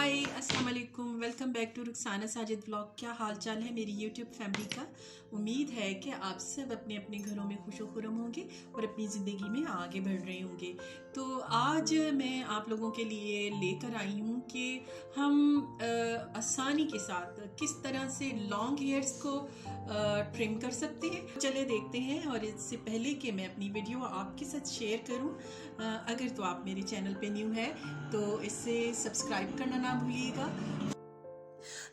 हाय अस्सलाम वालेकुम, welcome back to Rukhsana Sajid vlog. क्या हाल चाल है मेरी यूट्यूब फैमिली का। उम्मीद है कि आप सब अपने अपने घरों में खुशो खुरम होंगे और अपनी ज़िंदगी में आगे बढ़ रहे होंगे। तो आज मैं आप लोगों के लिए लेकर आई हूँ कि हम आसानी के साथ किस तरह से लॉन्ग हेयर्स को ट्रिम कर सकते हैं। चले देखते हैं। और इससे पहले कि मैं अपनी वीडियो आपके साथ शेयर करूँ, अगर तो आप मेरे चैनल पे न्यू है तो इसे सब्सक्राइब करना ना भूलिएगा।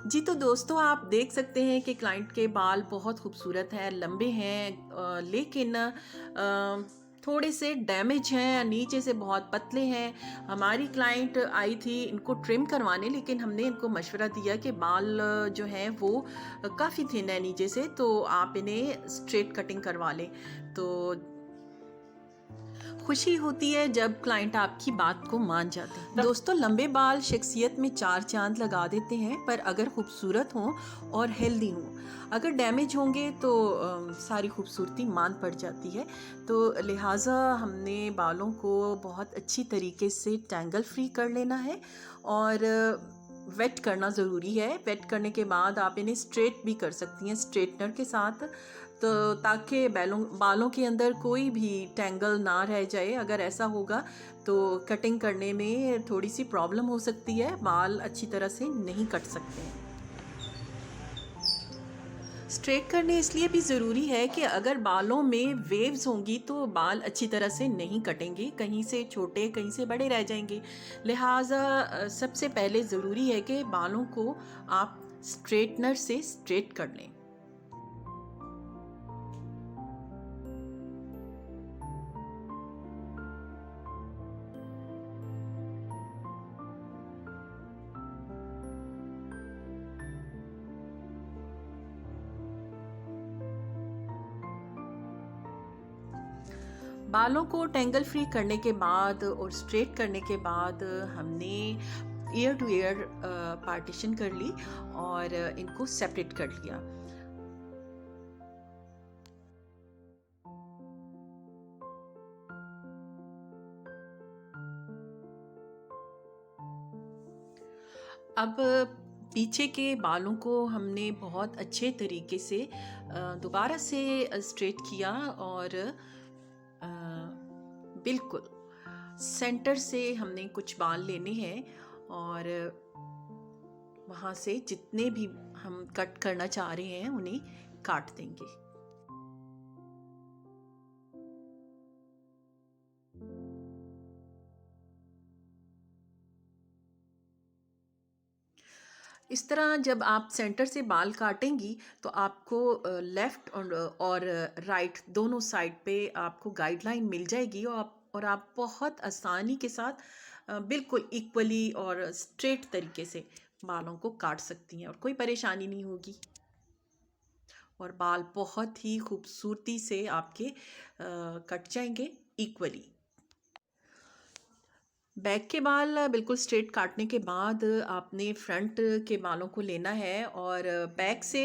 जी तो दोस्तों, आप देख सकते हैं कि क्लाइंट के बाल बहुत खूबसूरत हैं, लंबे हैं, लेकिन थोड़े से डैमेज हैं, नीचे से बहुत पतले हैं। हमारी क्लाइंट आई थी इनको ट्रिम करवाने, लेकिन हमने इनको मशवरा दिया कि बाल जो हैं वो काफ़ी थिन है नीचे से, तो आप इन्हें स्ट्रेट कटिंग करवा लें। तो खुशी होती है जब क्लाइंट आपकी बात को मान जाते हैं। दोस्तों, लंबे बाल शख्सियत में चार चांद लगा देते हैं, पर अगर खूबसूरत हों और हेल्दी हों, अगर डैमेज होंगे तो सारी खूबसूरती मान पड़ जाती है। तो लिहाजा हमने बालों को बहुत अच्छी तरीके से टैंगल फ्री कर लेना है और वेट करना ज़रूरी है। वेट करने के बाद आप इन्हें स्ट्रेट भी कर सकती हैं स्ट्रेटनर के साथ, तो ताकि बालों के अंदर कोई भी टैंगल ना रह जाए। अगर ऐसा होगा तो कटिंग करने में थोड़ी सी प्रॉब्लम हो सकती है, बाल अच्छी तरह से नहीं कट सकते हैं। स्ट्रेट करने इसलिए भी ज़रूरी है कि अगर बालों में वेव्स होंगी तो बाल अच्छी तरह से नहीं कटेंगे, कहीं से छोटे कहीं से बड़े रह जाएंगे। लिहाजा सबसे पहले ज़रूरी है कि बालों को आप स्ट्रेटनर से स्ट्रेट कर लें। बालों को टेंगल फ्री करने के बाद और स्ट्रेट करने के बाद हमने ईयर टू ईयर पार्टीशन कर ली और इनको सेपरेट कर लिया। अब पीछे के बालों को हमने बहुत अच्छे तरीके से दोबारा से स्ट्रेट किया और बिल्कुल सेंटर से हमने कुछ बाल लेने हैं और वहाँ से जितने भी हम कट करना चाह रहे हैं उन्हें काट देंगे। इस तरह जब आप सेंटर से बाल काटेंगी तो आपको लेफ़्ट और राइट दोनों साइड पे आपको गाइडलाइन मिल जाएगी और आप बहुत आसानी के साथ बिल्कुल इक्वली और स्ट्रेट तरीके से बालों को काट सकती हैं और कोई परेशानी नहीं होगी और बाल बहुत ही खूबसूरती से आपके कट जाएंगे इक्वली। बैक के बाल बिल्कुल स्ट्रेट काटने के बाद आपने फ्रंट के बालों को लेना है और बैक से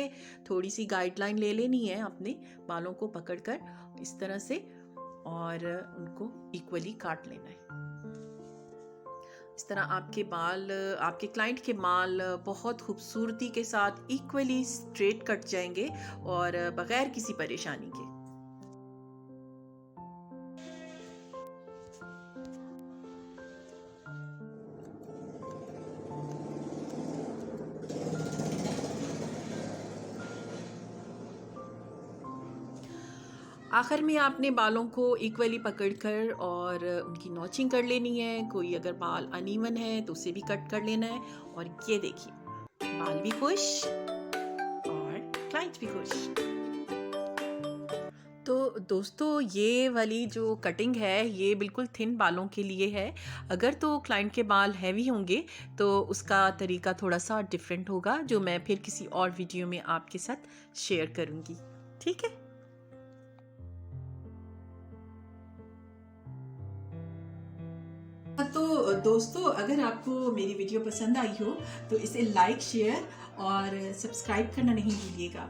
थोड़ी सी गाइडलाइन ले लेनी है अपने बालों को पकड़कर इस तरह से और उनको इक्वली काट लेना है। इस तरह आपके बाल, आपके क्लाइंट के बाल बहुत खूबसूरती के साथ इक्वली स्ट्रेट कट जाएंगे और बग़ैर किसी परेशानी के। आखिर में आपने बालों को इक्वली पकड़कर और उनकी नॉचिंग कर लेनी है। कोई अगर बाल अनइवन है तो उसे भी कट कर लेना है। और ये देखिए, बाल भी खुश और क्लाइंट भी खुश। तो दोस्तों, ये वाली जो कटिंग है ये बिल्कुल थिन बालों के लिए है। अगर तो क्लाइंट के बाल हैवी होंगे तो उसका तरीका थोड़ा सा डिफरेंट होगा, जो मैं फिर किसी और वीडियो में आपके साथ शेयर करूँगी। ठीक है। तो दोस्तों, अगर आपको मेरी वीडियो पसंद आई हो तो इसे लाइक, शेयर और सब्सक्राइब करना नहीं भूलिएगा।